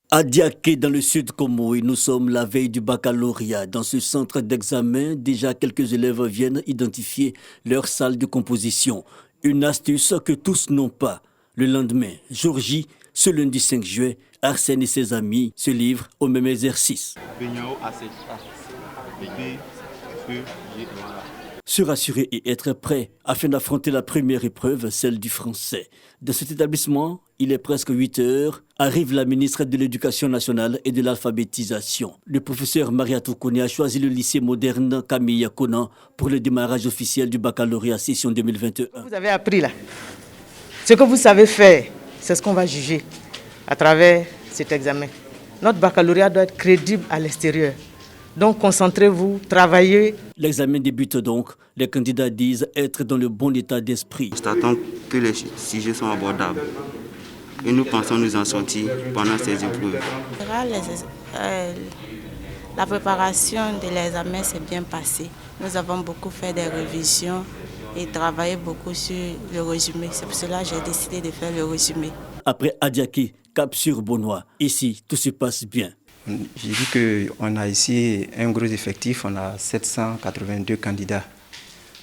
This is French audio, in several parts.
À Diaké, dans le sud Komoui, nous sommes la veille du baccalauréat. Dans ce centre d'examen, déjà quelques élèves viennent identifier leur salle de composition. Une astuce que tous n'ont pas. Le lendemain, jour J, ce lundi 5 juin, Arsène et ses amis se livrent au même exercice. Se rassurer et être prêt afin d'affronter la première épreuve, celle du français. Dans cet établissement, il est presque 8 heures, arrive la ministre de l'Éducation nationale et de l'alphabétisation. Le professeur Mariatou Kone a choisi le lycée moderne Camille Conan pour le démarrage officiel du baccalauréat session 2021. Vous avez appris là. Ce que vous savez faire, c'est ce qu'on va juger à travers cet examen. Notre baccalauréat doit être crédible à l'extérieur. Donc concentrez-vous, travaillez. L'examen débute donc. Les candidats disent être dans le bon état d'esprit. Nous attendons que les sujets sont abordables. Et nous pensons nous en sortir pendant ces épreuves. La préparation de l'examen s'est bien passée. Nous avons beaucoup fait des révisions et travaillé beaucoup sur le résumé. C'est pour cela que j'ai décidé de faire le résumé. Après Adiaké, cap sur Bonois. Ici, tout se passe bien. J'ai dit qu'on a ici un gros effectif, on a 782 candidats,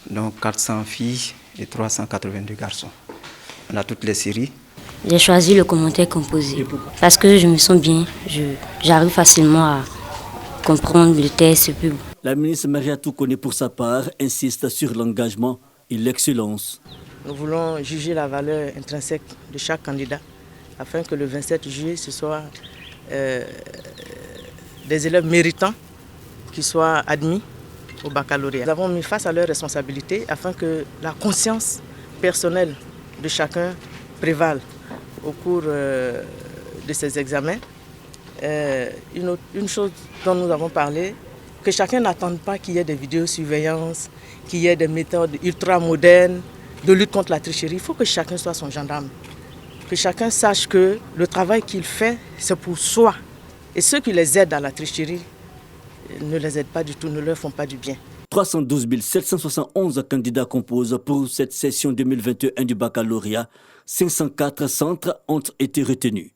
donc 400 filles et 382 garçons. On a toutes les séries. J'ai choisi le commentaire composé parce que je me sens bien, j'arrive facilement à comprendre le texte. La ministre Mariatou Kone, pour sa part, insiste sur l'engagement et l'excellence. Nous voulons juger la valeur intrinsèque de chaque candidat afin que le 27 juillet, ce soit des élèves méritants qui soient admis au baccalauréat. Nous avons mis face à leurs responsabilités afin que la conscience personnelle de chacun prévale au cours de ces examens. Une chose dont nous avons parlé, que chacun n'attende pas qu'il y ait des vidéosurveillances, qu'il y ait des méthodes ultra modernes de lutte contre la tricherie. Il faut que chacun soit son gendarme, que chacun sache que le travail qu'il fait, c'est pour soi. Et ceux qui les aident à la tricherie ne les aident pas du tout, ne leur font pas du bien. 312 771 candidats composent pour cette session 2021 du baccalauréat. 504 centres ont été retenus.